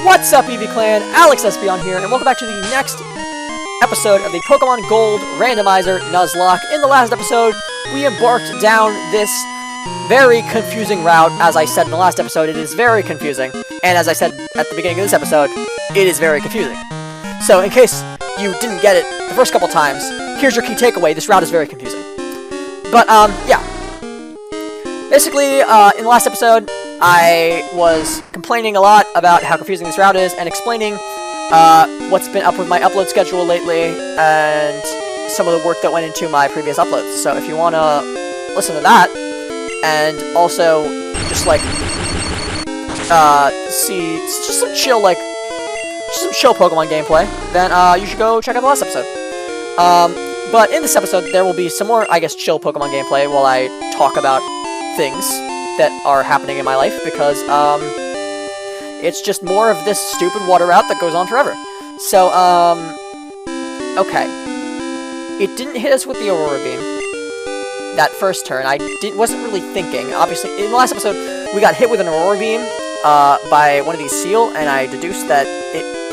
What's up, EV Clan? Alex SB here, and welcome back to the next episode of the Pokemon Gold Randomizer Nuzlocke. In the last episode, we embarked down this very confusing route. As I said in the last episode, it is very confusing. And as I said at the beginning of this episode, it is very confusing. So, in case you didn't get it the first couple times, here's your key takeaway. This route is very confusing. But, yeah. Basically, in the last episode, I was complaining a lot about how confusing this route is and explaining what's been up with my upload schedule lately and some of the work that went into my previous uploads. So if you want to listen to that and also just like see just some chill Pokemon gameplay, then you should go check out the last episode. But in this episode there will be some more, I guess, chill Pokemon gameplay while I talk about things that are happening in my life, because it's just more of this stupid water route that goes on forever. So okay, it didn't hit us with the Aurora Beam that first turn. I wasn't really thinking. Obviously, in the last episode, we got hit with an Aurora Beam by one of these Seal, and I deduced that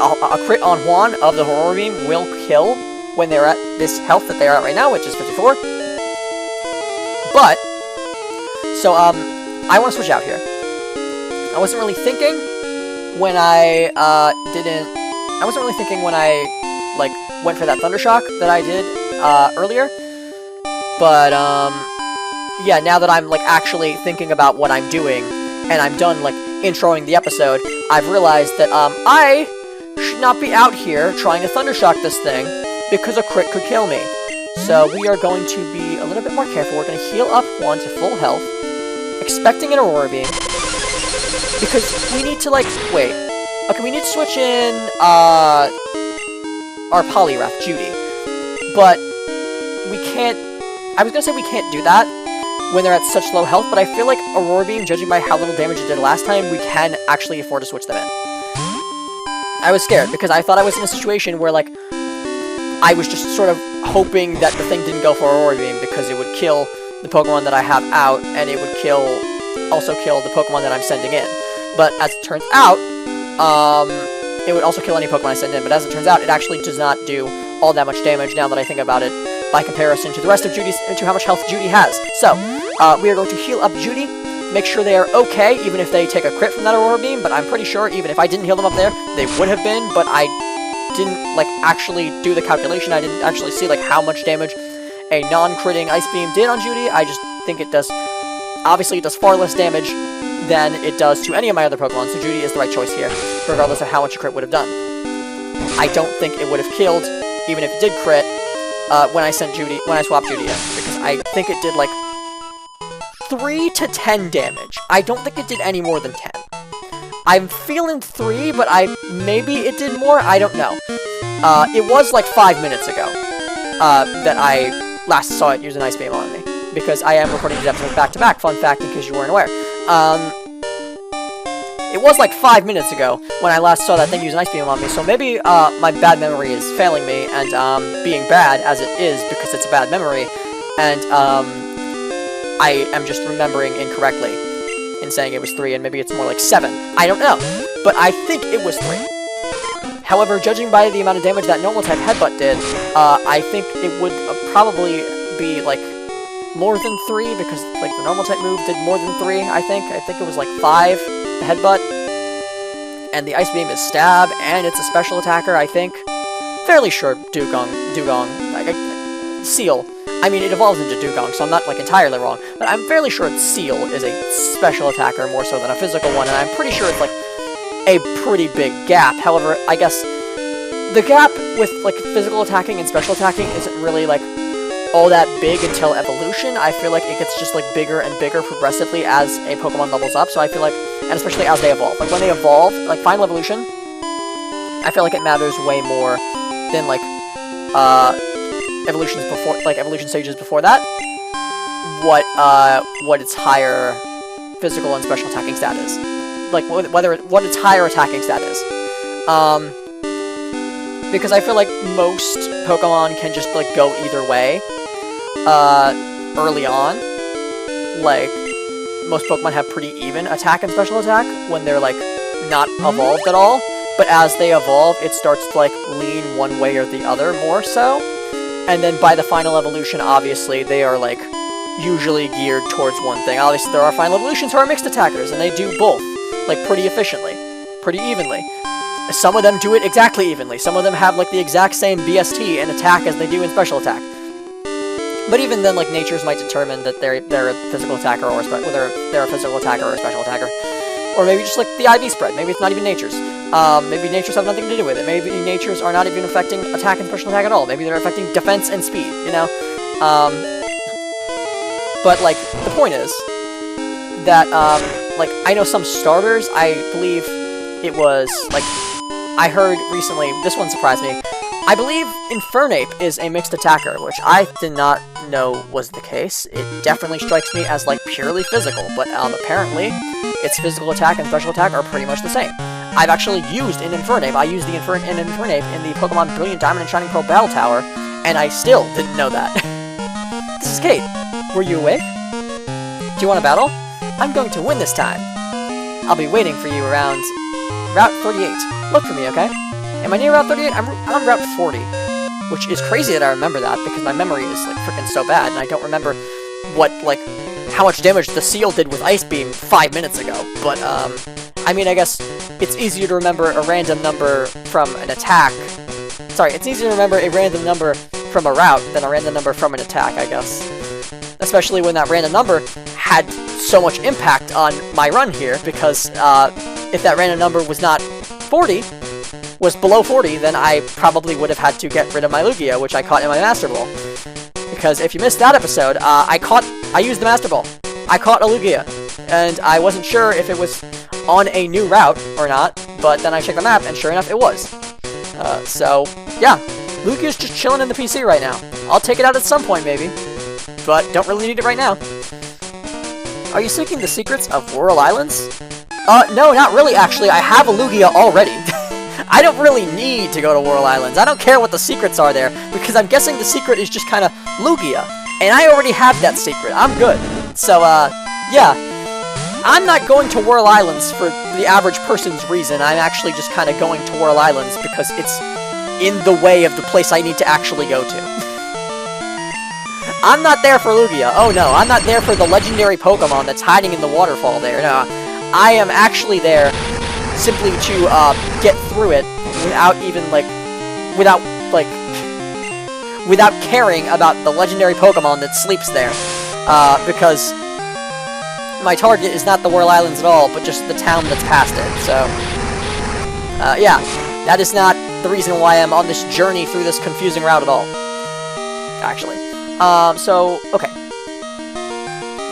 a crit on Juan of the Aurora Beam will kill when they're at this health that they are at right now, which is 54. But so I want to switch out here. I wasn't really thinking when I went for that Thunder Shock that I did earlier. But yeah, now that I'm like actually thinking about what I'm doing and I'm done like introing the episode, I've realized that I should not be out here trying to Thunder Shock this thing because a crit could kill me. So we are going to be a little bit more careful. We're going to heal up one to full health, expecting an Aurora Beam, because we need to, like, wait. Okay, we need to switch in, our Poliwrath, Judy. But we can't, I was gonna say we can't do that when they're at such low health, but I feel like Aurora Beam, judging by how little damage it did last time, we can actually afford to switch them in. I was scared, because I thought I was in a situation where, like, I was just sort of hoping that the thing didn't go for Aurora Beam, because it would kill the Pokemon that I have out, and it would also kill the Pokemon that I'm sending in. But as it turns out, it would also kill any Pokemon I send in, but as it turns out, it actually does not do all that much damage now that I think about it, by comparison to the rest of Judy's, to how much health Judy has. So, we are going to heal up Judy, make sure they are okay, even if they take a crit from that Aurora Beam, but I'm pretty sure even if I didn't heal them up there, they would have been, but I didn't, like, actually do the calculation. I didn't actually see, like, how much damage a non-critting Ice Beam did on Judy. I just think it does, obviously it does far less damage than it does to any of my other Pokemon, so Judy is the right choice here, regardless of how much a crit would have done. I don't think it would have killed, even if it did crit, when I swapped Judy in, because I think it did like 3 to 10 damage. I don't think it did any more than 10. I'm feeling 3, but maybe it did more, I don't know. It was like 5 minutes ago that I last saw it use an Ice Beam on me, because I am recording these episodes back-to-back, fun fact in case you weren't aware. It was like 5 minutes ago when I last saw that thing use an Ice Beam on me, so maybe my bad memory is failing me, and being bad as it is because it's a bad memory, and I am just remembering incorrectly in saying it was 3, and maybe it's more like 7. I don't know, but I think it was 3. However, judging by the amount of damage that normal-type Headbutt did, I think it would probably be, like, more than 3, because, like, the normal-type move did more than 3, I think. I think it was, like, 5, the Headbutt. And the Ice Beam is Stab, and it's a special attacker, I think. Fairly sure Dugong, like, Seal. I mean, it evolves into Dugong, so I'm not, like, entirely wrong. But I'm fairly sure Seal is a special attacker more so than a physical one, and I'm pretty sure it's, like, a pretty big gap. However, I guess the gap with, like, physical attacking and special attacking isn't really, like, all that big until evolution. I feel like it gets just, like, bigger and bigger progressively as a Pokemon levels up, so I feel like, and especially as they evolve. Like, when they evolve, like, Final Evolution, I feel like it matters way more than, like, evolutions before, like, evolution stages before that, what its higher physical and special attacking stat is. Like, what its higher attacking stat is. Because I feel like most Pokemon can just, like, go either way, early on. Like, most Pokemon have pretty even attack and special attack when they're, like, not evolved at all. but as they evolve, it starts to, like, lean one way or the other more so. And then by the final evolution, obviously, they are, like, usually geared towards one thing. Obviously, there are final evolutions who are mixed attackers, and they do both, like, pretty efficiently, pretty evenly. Some of them do it exactly evenly. Some of them have, like, the exact same BST and attack as they do in special attack. But even then, like, natures might determine that they're a physical attacker or whether they're a physical attacker or a special attacker. Or maybe just, like, the IV spread. Maybe it's not even natures. Maybe natures have nothing to do with it. Maybe natures are not even affecting attack and special attack at all. Maybe they're affecting defense and speed, you know? But, like, the point is that, like, I know some starters, I believe it was, like, I heard recently, this one surprised me, I believe Infernape is a mixed attacker, which I did not know was the case. It definitely strikes me as, like, purely physical, but, apparently, its physical attack and special attack are pretty much the same. I've actually used an Infernape. I used the Infernape in the Pokemon Brilliant Diamond and Shining Pearl Battle Tower, and I still didn't know that. This is Kate. Were you awake? Do you want to battle? I'm going to win this time. I'll be waiting for you around Route 38. Look for me, okay? Am I near Route 38? I'm on Route 40. Which is crazy that I remember that, because my memory is, like, freaking so bad, and I don't remember what, like, how much damage the Seal did with Ice Beam 5 minutes ago. But, I mean, I guess it's easier to remember a random number from an attack. Sorry, it's easier to remember a random number from a route than a random number from an attack, I guess. Especially when that random number had so much impact on my run here, because if that random number was not 40, was below 40, then I probably would have had to get rid of my Lugia, which I caught in my Master Ball. Because if you missed that episode, I used the Master Ball. I caught a Lugia, and I wasn't sure if it was on a new route or not, but then I checked the map, and sure enough, it was. So, yeah, Lugia's just chilling in the PC right now. I'll take it out at some point, maybe, but don't really need it right now. Are you seeking the secrets of Whirl Islands? No, not really, actually. I have a Lugia already. I don't really need to go to Whirl Islands. I don't care what the secrets are there, because I'm guessing the secret is just kind of Lugia, and I already have that secret. I'm good. So, yeah. I'm not going to Whirl Islands for the average person's reason. I'm actually just kind of going to Whirl Islands because it's in the way of the place I need to actually go to. I'm not there for Lugia. Oh no, I'm not there for the legendary Pokemon that's hiding in the waterfall there. No, I am actually there simply to get through it without even, like, without caring about the legendary Pokemon that sleeps there. Because my target is not the Whirl Islands at all, but just the town that's past it. So, yeah, that is not the reason why I'm on this journey through this confusing route at all. Actually. So, okay.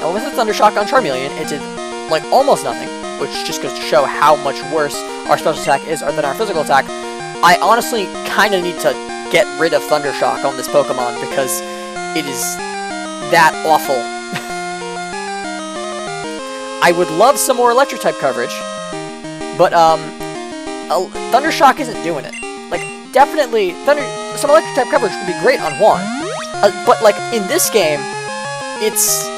Now, with the Thundershock on Charmeleon, it did, like, almost nothing, which just goes to show how much worse our special attack is than our physical attack. I honestly kind of need to get rid of Thundershock on this Pokemon, because it is that awful. I would love some more Electric-type coverage, but, Thundershock isn't doing it. Like, definitely, some Electric-type coverage would be great on Juan. But, like, in this game, it's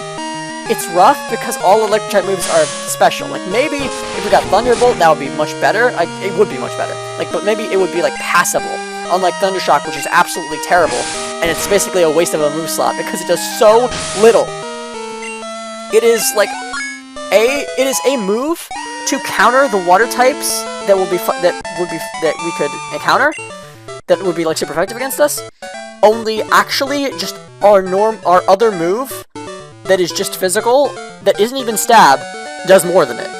rough because all Electric-type moves are special. Like, maybe if we got Thunderbolt, that would be much better. It would be much better. Like, but maybe it would be, like, passable. Unlike Thundershock, which is absolutely terrible, and it's basically a waste of a move slot because it does so little. It is, like, it is a move to counter the water types that we could encounter, that would be, like, super effective against us. Only, actually, just our other move that is just physical, that isn't even stab, does more than it.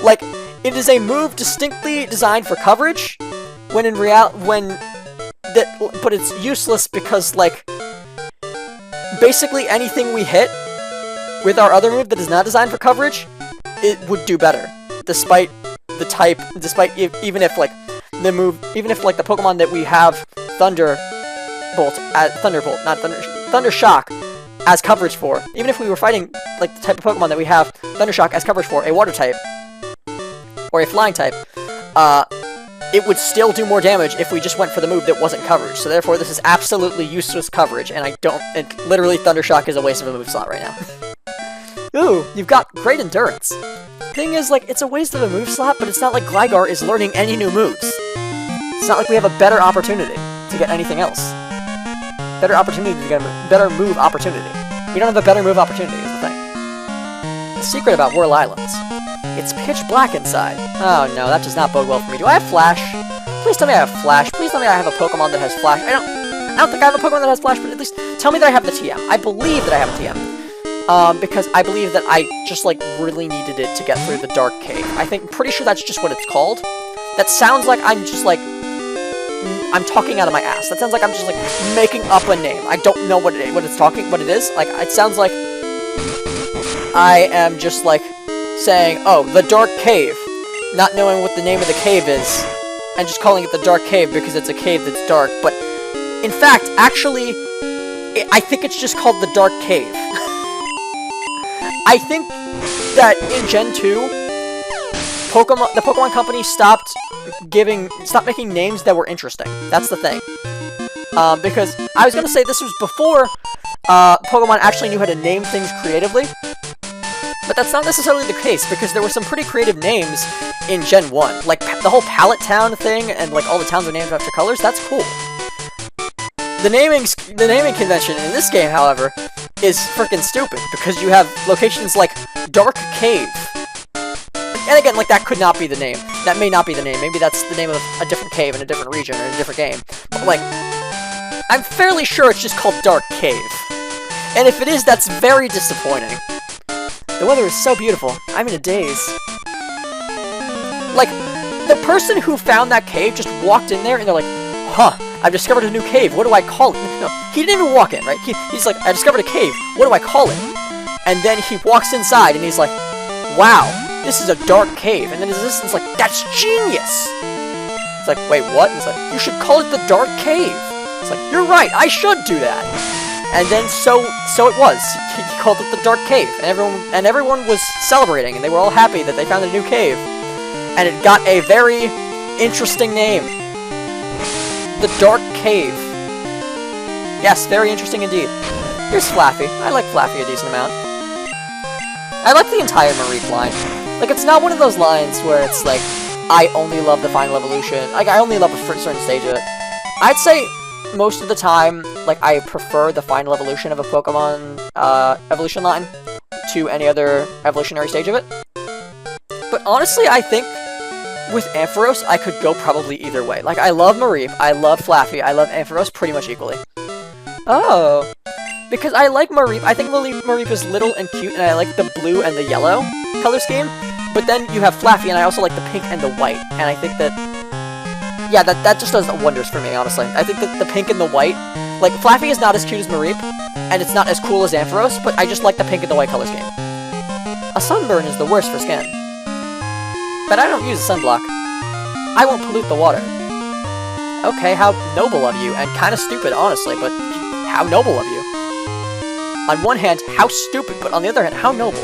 Like, it is a move distinctly designed for coverage, but it's useless because, like, basically anything we hit with our other move that is not designed for coverage, it would do better, despite the type, even if the Pokemon that we have Thundershock as coverage for, even if we were fighting, like, the type of Pokemon that we have Thundershock as coverage for, a water type, or a flying type, it would still do more damage if we just went for the move that wasn't coverage. So therefore, this is absolutely useless coverage, and literally Thundershock is a waste of a move slot right now. Ooh, you've got great endurance. thing is, like, it's a waste of a move slot, but it's not like Gligar is learning any new moves. It's not like we have a better opportunity to get anything else. Better opportunity to get a better move opportunity. We don't have a better move opportunity, is the thing. The secret about Whirl Islands. It's pitch black inside. Oh no, that does not bode well for me. Do I have Flash? Please tell me I have Flash. Please tell me I have a Pokemon that has Flash. I don't think I have a Pokemon that has Flash, but at least tell me that I have the TM. I believe that I have a TM. Because I believe that I just, like, really needed it to get through the Dark Cave. Pretty sure that's just what it's called. That sounds like I'm just, like, I'm talking out of my ass. That sounds like I'm just, like, making up a name. I don't know what it is. Like, it sounds like I am just, like, saying, oh, the Dark Cave, not knowing what the name of the cave is, and just calling it the Dark Cave because it's a cave that's dark, but in fact, actually, I think it's just called the Dark Cave. I think that in Gen 2, the Pokemon Company stopped making names that were interesting. That's the thing. Because I was gonna say this was before Pokemon actually knew how to name things creatively, but that's not necessarily the case, because there were some pretty creative names in Gen 1. Like, the whole Pallet Town thing, and, like, all the towns are named after colors, that's cool. The naming convention in this game, however, is freaking stupid, because you have locations like Dark Cave. And again, like, that could not be the name. That may not be the name. Maybe that's the name of a different cave in a different region or in a different game. But, like, I'm fairly sure it's just called Dark Cave. And if it is, that's very disappointing. The weather is so beautiful. I'm in a daze. Like, the person who found that cave just walked in there and they're like, huh, I've discovered a new cave. What do I call it? No, he didn't even walk in, right? He's like, I discovered a cave. What do I call it? And then he walks inside and he's like, wow, this is a dark cave. And then his assistant's like, that's genius. It's like, wait, what? It's like, you should call it the Dark Cave. It's like, you're right, I should do that. And then so it was. He called it the Dark Cave, and everyone was celebrating, and they were all happy that they found a new cave. And it got a very interesting name. The Dark Cave. Yes, very interesting indeed. Here's Flaffy. I like Flaffy a decent amount. I like the entire Mareep line. Like, it's not one of those lines where it's like, I only love the final evolution. Like, I only love a certain stage of it. I'd say most of the time, like, I prefer the final evolution of a Pokemon evolution line to any other evolutionary stage of it. But honestly, I think with Ampharos, I could go probably either way. Like, I love Mareep, I love Flaffy, I love Ampharos pretty much equally. Oh, because I like Mareep. I think Mareep is little and cute, and I like the blue and the yellow color scheme. But then you have Flaffy, and I also like the pink and the white. And I think that, yeah, that just does wonders for me, honestly. I think that the pink and the white, like, Flaffy is not as cute as Mareep, and it's not as cool as Ampharos, but I just like the pink and the white color scheme. A sunburn is the worst for skin. But I don't use a sunblock. I won't pollute the water. Okay, how noble of you, and kind of stupid, honestly, but how noble of you. On one hand, how stupid, but on the other hand, how noble.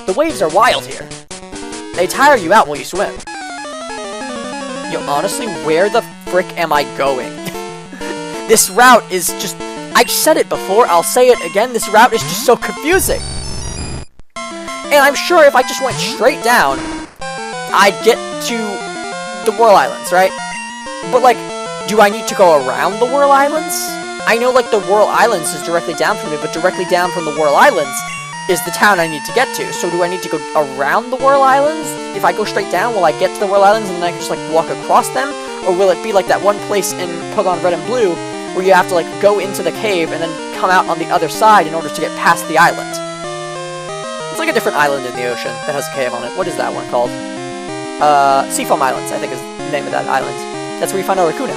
The waves are wild here. They tire you out while you swim. Yo, honestly, where the frick am I going? This route is just... I said it before, I'll say it again, this route is just so confusing. And I'm sure if I just went straight down, I'd get to the Whirl Islands, right? But, like, do I need to go around the Whirl Islands? I know, like, the Whirl Islands is directly down from me, but directly down from the Whirl Islands is the town I need to get to. So do I need to go around the Whirl Islands? If I go straight down, will I get to the Whirl Islands and then I can just, like, walk across them? Or will it be like that one place in Pokemon Red and Blue where you have to, like, go into the cave and then come out on the other side in order to get past the island? It's like a different island in the ocean that has a cave on it. What is that one called? Seafoam Islands, I think is the name of that island. That's where you find Articuno.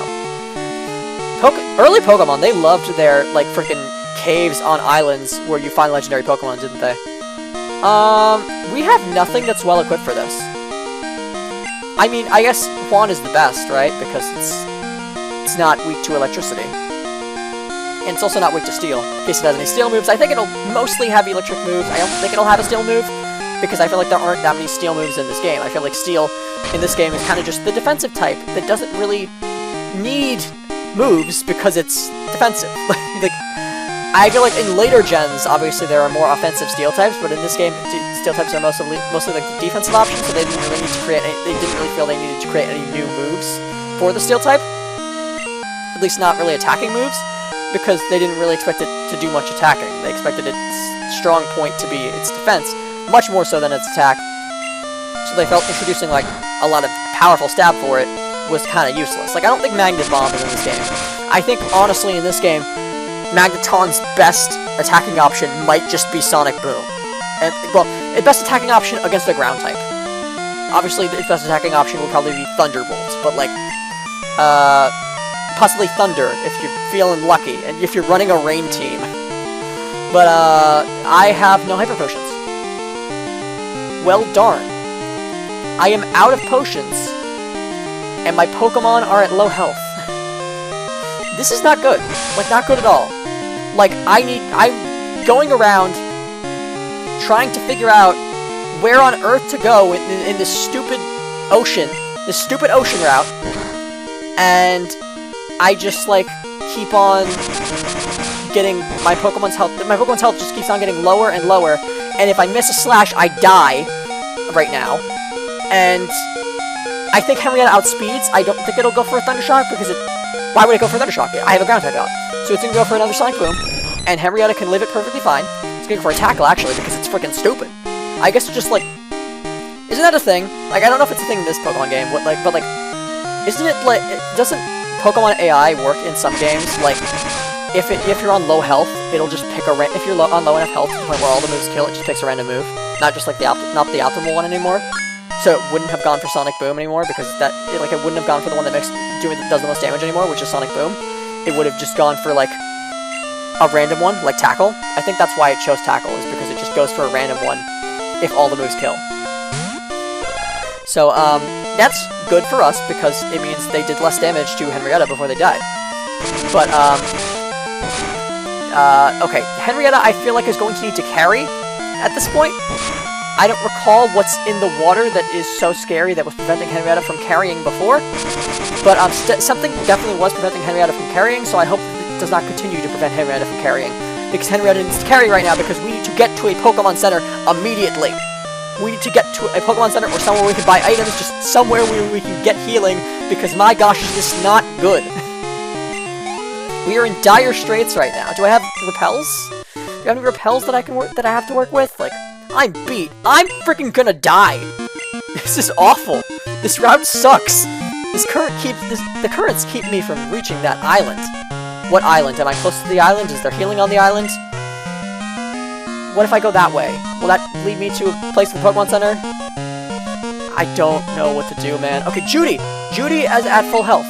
Early Pokemon, they loved their, like, freaking caves on islands where you find legendary Pokemon, didn't they? We have nothing that's well-equipped for this. I mean, I guess Juan is the best, right? Because it's not weak to electricity. And it's also not weak to steel, in case it has any steel moves. I think it'll mostly have electric moves. I don't think it'll have a steel move, because I feel like there aren't that many steel moves in this game. I feel like steel in this game is kind of just the defensive type that doesn't really need moves because it's defensive. Like, I feel like in later gens, obviously there are more offensive steel types, but in this game, steel types are mostly like the defensive option, so they didn't really need to create. They didn't really feel they needed to create any new moves for the steel type. At least not really attacking moves, because they didn't really expect it to do much attacking. They expected its strong point to be its defense, much more so than its attack. So they felt introducing like a lot of powerful stab for it was kind of useless. Like, I don't think Magnet Bomb is in this game. I think, honestly, in this game, Magneton's best attacking option might just be Sonic Boom. And, well, its best attacking option against a ground type. Obviously, its best attacking option would probably be Thunderbolt, but, like, possibly Thunder, if you're feeling lucky, and if you're running a rain team. But, I have no Hyper Potions. Well, darn. I am out of potions, and my Pokemon are at low health. This is not good. Like, not good at all. Like, I'm going around trying to figure out where on Earth to go in this stupid ocean route, and I just, like, keep on getting my Pokemon's health. My Pokemon's health just keeps on getting lower and lower, and if I miss a slash, I die right now. And I think Henrietta outspeeds. I don't think it'll go for a Thunder Shock, because why would it go for a Thunder Shock? I have a ground type out. So it's gonna go for another Sonic Boom, and Henrietta can live it perfectly fine. It's going for a Tackle, actually, because it's freaking stupid. I guess it's just, like, isn't that a thing? Like, I don't know if it's a thing in this Pokemon game, but, like, isn't it, like, doesn't Pokemon AI work in some games? Like, if you're on low health, it'll just pick if you're on low enough health to the point where all the moves kill, it just picks a random move. Not just, like, not the optimal one anymore. So it wouldn't have gone for Sonic Boom anymore, because it wouldn't have gone for the one that does the most damage anymore, which is Sonic Boom. It would have just gone for, like, a random one, like Tackle. I think that's why it chose Tackle, is because it just goes for a random one if all the moves kill. So, that's good for us, because it means they did less damage to Henrietta before they died. But, okay, Henrietta I feel like is going to need to carry at this point. I don't recall what's in the water that is so scary that was preventing Henrietta from carrying before, but something definitely was preventing Henrietta from carrying, so I hope it does not continue to prevent Henrietta from carrying, because Henrietta needs to carry right now, because we need to get to a Pokemon Center immediately. We need to get to a Pokemon Center or somewhere we can buy items, just somewhere where we can get healing, because my gosh, is this not good. We are in dire straits right now. Do I have repels? Do I have any repels that I have to work with? Like, I'm beat. I'm freaking gonna die. This is awful. This route sucks. The currents keep me from reaching that island. What island? Am I close to the island? Is there healing on the island? What if I go that way? Will that lead me to a place with the Pokemon Center? I don't know what to do, man. Okay, Judy! Judy is at full health.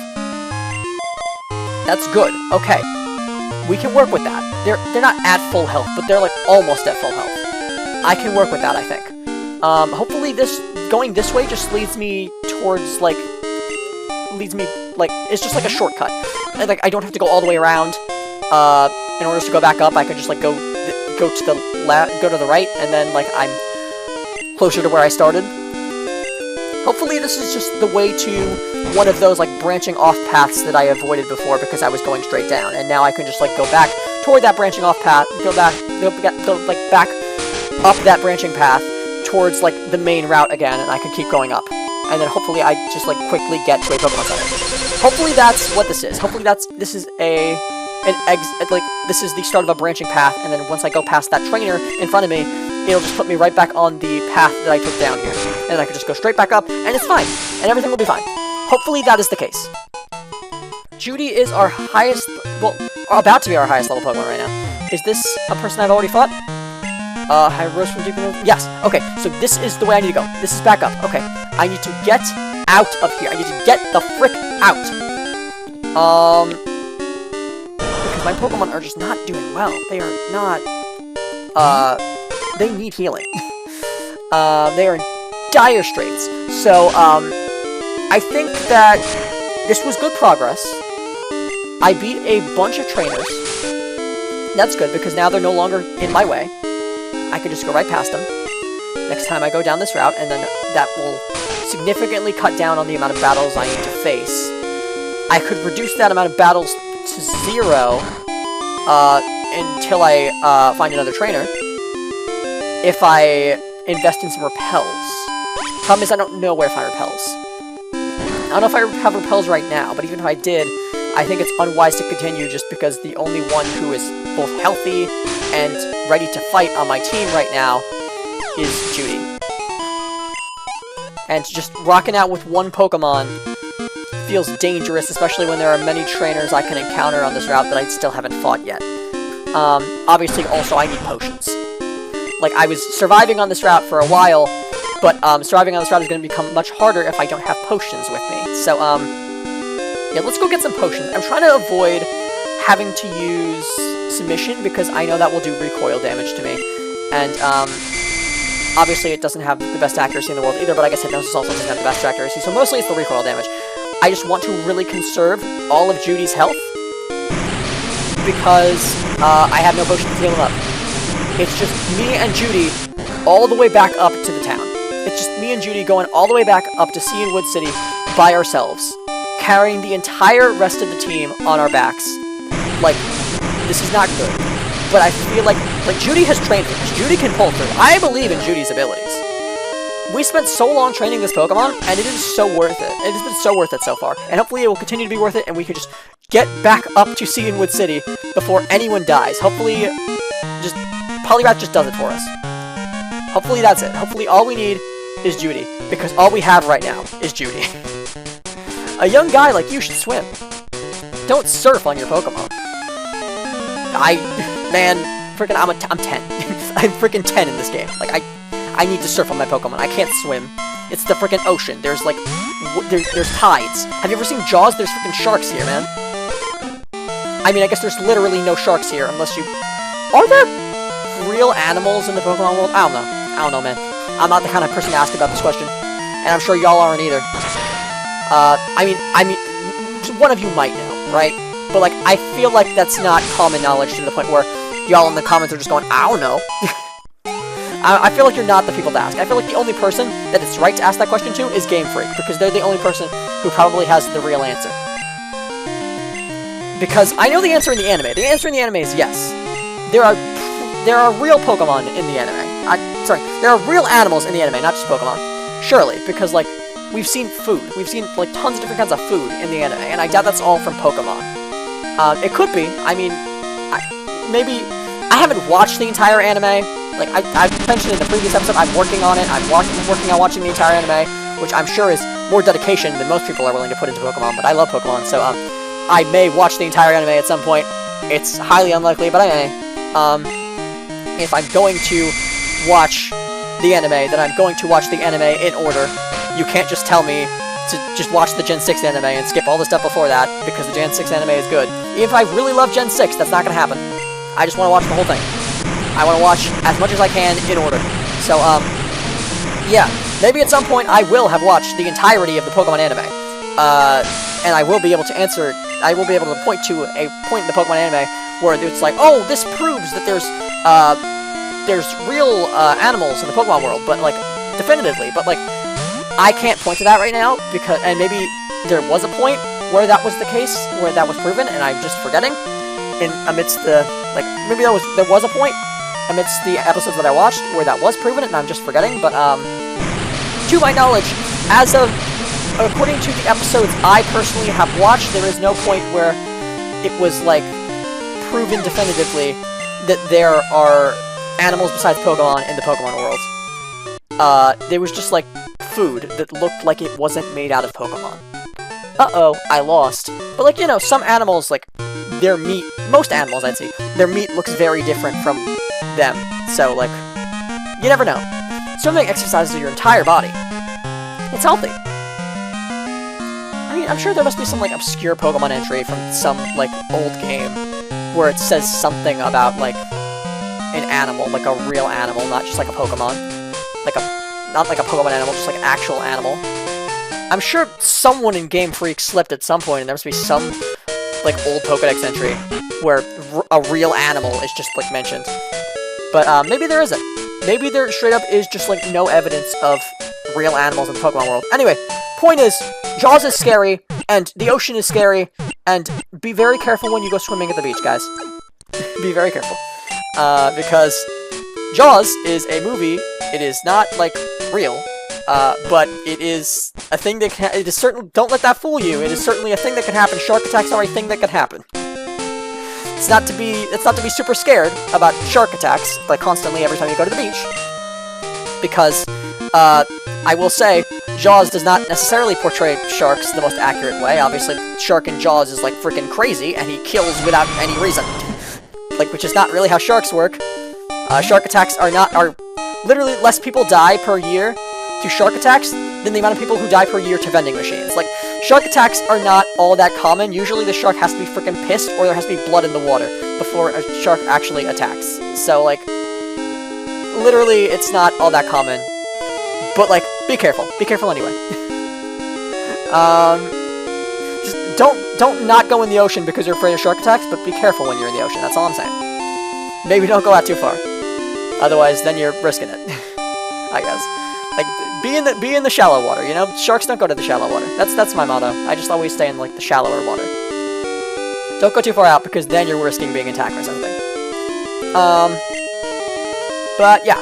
That's good. Okay. We can work with that. They're not at full health, but they're, like, almost at full health. I can work with that, I think. Hopefully going this way just leads me towards, like, it's just like a shortcut. Like, I don't have to go all the way around, in order to go back up. I can just, like, go to the right, and then, like, I'm closer to where I started. Hopefully this is just the way to one of those, like, branching off paths that I avoided before because I was going straight down, and now I can just, like, go back toward that branching off path, go back up that branching path towards, like, the main route again, and I can keep going up. And then hopefully I just, like, quickly get to a Pokemon Center. Hopefully that's what this is. Hopefully this is this is the start of a branching path, and then once I go past that trainer in front of me, it'll just put me right back on the path that I took down here. And I can just go straight back up, and it's fine. And everything will be fine. Hopefully that is the case. Judy is our highest, well, about to be our highest level Pokemon right now. Is this a person I've already fought? I rose from deep in the... Yes, okay, so this is the way I need to go. This is back up, okay. I need to get out of here. I need to get the frick out. Because my Pokemon are just not doing well. They are not, they need healing. They are in dire straits. So, I think that this was good progress. I beat a bunch of trainers. That's good, because now they're no longer in my way. I can just go right past them next time I go down this route, and then that will significantly cut down on the amount of battles I need to face. I could reduce that amount of battles to 0 until I find another trainer if I invest in some repels. Problem is I don't know where to find repels. I don't know if I have repels right now, but even if I did, I think it's unwise to continue just because the only one who is both healthy and ready to fight on my team right now is Judy. And just rocking out with one Pokemon feels dangerous, especially when there are many trainers I can encounter on this route that I still haven't fought yet. Obviously, also, I need potions. Like, I was surviving on this route for a while, but surviving on this route is going to become much harder if I don't have potions with me. So, yeah, let's go get some potions. I'm trying to avoid having to use Submission, because I know that will do recoil damage to me. And, obviously it doesn't have the best accuracy in the world either, but I guess Hypnosis also doesn't have the best accuracy, so mostly it's the recoil damage. I just want to really conserve all of Judy's health, because I have no potions to heal him up. It's just me and Judy all the way back up to the town. It's just me and Judy going all the way back up to Sea and Wood City by ourselves, carrying the entire rest of the team on our backs. Like, this is not good. But I feel like Judy has trained for this. Judy can pull through. I believe in Judy's abilities. We spent so long training this Pokemon, and it is so worth it. It has been so worth it so far. And hopefully it will continue to be worth it, and we can just get back up to Sea and Wood City before anyone dies. Hopefully, just Poliwrath just does it for us. Hopefully that's it. Hopefully all we need is Judy, because all we have right now is Judy. A young guy like you should swim. Don't surf on your Pokemon. Man, freaking, I'm 10. I'm freaking 10 in this game. Like, I need to surf on my Pokemon. I can't swim. It's the freaking ocean. There's, like, there's tides. Have you ever seen Jaws? There's freaking sharks here, man. I mean, I guess there's literally no sharks here, unless you... Are there real animals in the Pokemon world? I don't know. I don't know, man. I'm not the kind of person to ask about this question. And I'm sure y'all aren't either. I mean, one of you might know, right? But, like, I feel like that's not common knowledge to the point where y'all in the comments are just going, I don't know. I feel like you're not the people to ask. I feel like the only person that it's right to ask that question to is Game Freak, because they're the only person who probably has the real answer. Because I know the answer in the anime. The answer in the anime is yes. There are real Pokemon in the anime. There are real animals in the anime, not just Pokemon. Surely, because, like, we've seen food. We've seen, like, tons of different kinds of food in the anime, and I doubt that's all from Pokemon. It could be. I mean, maybe... I haven't watched the entire anime. Like, I've mentioned in the previous episode, I'm working on it. I'm working on watching the entire anime, which I'm sure is more dedication than most people are willing to put into Pokemon, but I love Pokemon, so, I may watch the entire anime at some point. It's highly unlikely, but I may. If I'm going to watch the anime, then I'm going to watch the anime in order. You can't just tell me to just watch the Gen 6 anime and skip all the stuff before that, because the Gen 6 anime is good. Even if I really love Gen 6, that's not gonna happen. I just want to watch the whole thing. I want to watch as much as I can in order. So, yeah. Maybe at some point I will have watched the entirety of the Pokemon anime. And I will be able to answer... I will be able to point to a point in the Pokemon anime where it's like, oh, this proves that there's real, animals in the Pokemon world, but, like, definitively. But, like, I can't point to that right now, because... And maybe there was a point where that was the case, where that was proven, and I'm just forgetting. Amidst the... Like, maybe there was a point amidst the episodes that I watched where that was proven, and I'm just forgetting, but, to my knowledge, according to the episodes I personally have watched, there is no point where it was, like, proven definitively that there are animals besides Pokemon in the Pokemon world. There was just, like, food that looked like it wasn't made out of Pokemon. Uh-oh, I lost. But, like, you know, some animals, like, their meat, most animals I'd say, their meat looks very different from them. So, like, you never know. Swimming exercises your entire body. It's healthy. I mean, I'm sure there must be some, like, obscure Pokemon entry from some, like, old game where it says something about, like, an animal, like a real animal, not just like a Pokemon. Not like a Pokemon animal, just like an actual animal. I'm sure someone in Game Freak slipped at some point, and there must be some, like, old Pokedex entry where a real animal is just, like, mentioned. But, maybe there isn't. Maybe there straight up is just, like, no evidence of real animals in the Pokemon world. Anyway, point is, Jaws is scary, and the ocean is scary, and be very careful when you go swimming at the beach, guys. Be very careful. Because Jaws is a movie. It is not, like, real. But it is a thing that can, it is certain, don't let that fool you. It is certainly a thing that can happen. Shark attacks are a thing that can happen. It's not to be super scared about shark attacks, like constantly every time you go to the beach. Because, I will say, Jaws does not necessarily portray sharks the most accurate way. Obviously, shark in Jaws is like freaking crazy, and he kills without any reason. Like, which is not really how sharks work. Shark attacks are literally less people die per year to shark attacks than the amount of people who die per year to vending machines. Like, shark attacks are not all that common. Usually the shark has to be freaking pissed or there has to be blood in the water before a shark actually attacks. So, like, literally it's not all that common. But, like, be careful. Be careful anyway. Just don't not go in the ocean because you're afraid of shark attacks, but be careful when you're in the ocean. That's all I'm saying. Maybe don't go out too far. Otherwise, then you're risking it. I guess. Like, be in the shallow water, you know? Sharks don't go to the shallow water. That's my motto. I just always stay in, like, the shallower water. Don't go too far out, because then you're risking being attacked or something. But, yeah.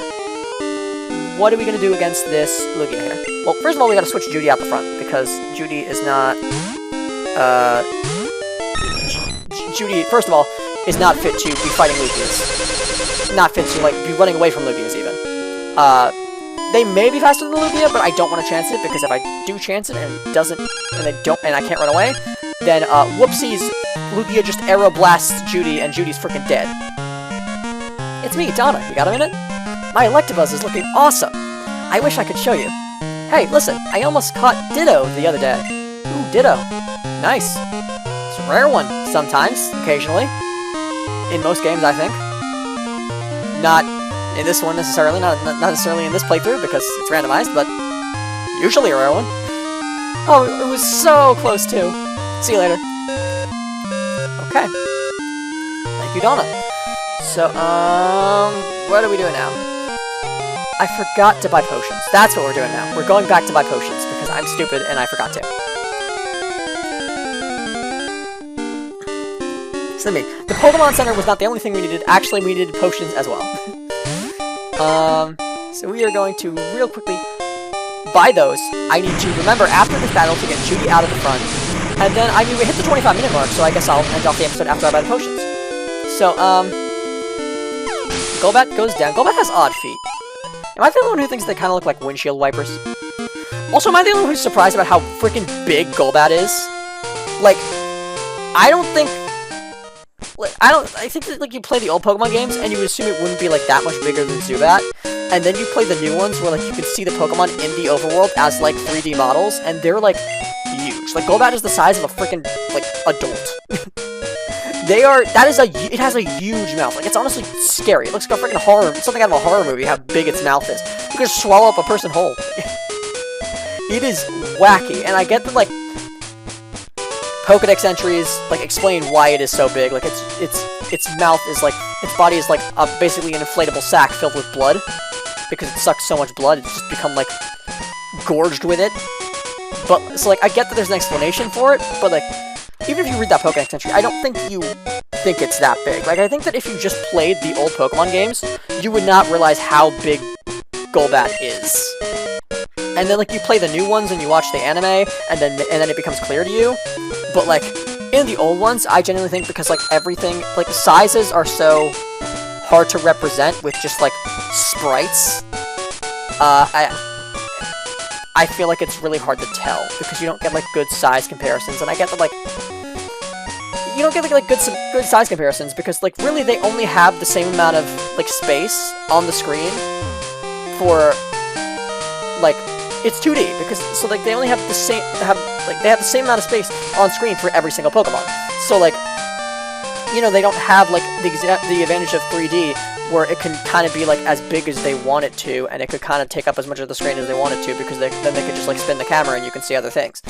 What are we gonna do against this Lugia here? Well, first of all, we gotta switch Judy out the front, because Judy is not, Judy, first of all, is not fit to be fighting Lugias. Not fit to, like, be running away from Lugias, even. They may be faster than the Lugia, but I don't want to chance it, because if I do chance it and it doesn't, and I can't run away, then, whoopsies, Lugia just Aero Blasts Judy, and Judy's freaking dead. It's me, Donna. You got a minute? My Electabuzz is looking awesome! I wish I could show you. Hey, listen, I almost caught Ditto the other day. Ooh, Ditto. Nice. It's a rare one, sometimes, occasionally. In most games, I think. Not in this one necessarily, not necessarily in this playthrough, because it's randomized, but usually a rare one. Oh, it was so close, too. See you later. Okay. Thank you, Donna. So, what are we doing now? I forgot to buy potions. That's what we're doing now. We're going back to buy potions, because I'm stupid and I forgot to. So the Pokemon Center was not the only thing we needed. Actually, we needed potions as well. So we are going to real quickly buy those. I need to remember after this battle to get Judy out of the front. And then, I mean, we hit the 25-minute mark, so I guess I'll end off the episode after I buy the potions. So, Golbat goes down. Golbat has odd feet. Am I the only one who thinks they kind of look like windshield wipers? Also, am I the only one who's surprised about how freaking big Golbat is? Like, I don't think... Like, I think that, like, you play the old Pokemon games, and you would assume it wouldn't be, like, that much bigger than Zubat. And then you play the new ones, where, like, you can see the Pokemon in the overworld as, like, 3D models, and they're, like, huge. Like, Golbat is the size of a freaking, like, adult. It has a huge mouth. Like, it's honestly scary. It looks like a freaking something out of a horror movie, how big its mouth is. You can just swallow up a person whole. It is wacky, and I get that, like, Pokedex entries, like, explain why it is so big. Like, its mouth is, like, its body is, like, basically an inflatable sack filled with blood. Because it sucks so much blood, it's just become, like, gorged with it. But, so, like, I get that there's an explanation for it, but, like, even if you read that Pokedex entry, I don't think you think it's that big. Like, I think that if you just played the old Pokemon games, you would not realize how big Golbat is. And then, like, you play the new ones and you watch the anime, and then it becomes clear to you. But, like, in the old ones, I genuinely think because, like, everything, like, sizes are so hard to represent with just, like, sprites, I feel like it's really hard to tell, because you don't get, like, good size comparisons, and I get that, like, you don't get, like, good size comparisons, because, like, really they only have the same amount of, like, space on the screen for, like, it's 2D, because, so, like, they only have the same, they have the same amount of space on screen for every single Pokemon. So, like, you know, they don't have, like, the advantage of 3D, where it can kind of be, like, as big as they want it to, and it could kind of take up as much of the screen as they want it to, because then they could just, like, spin the camera and you can see other things.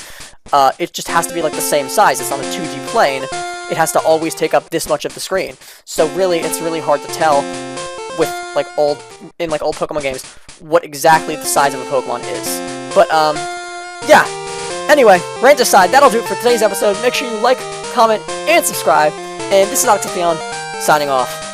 It just has to be, like, the same size. It's on a 2D plane. It has to always take up this much of the screen. So, really, it's really hard to tell with, like, old Pokemon games what exactly the size of a Pokemon is. But, yeah. Anyway, rant aside, that'll do it for today's episode. Make sure you like, comment, and subscribe. And this is Octatheon, signing off.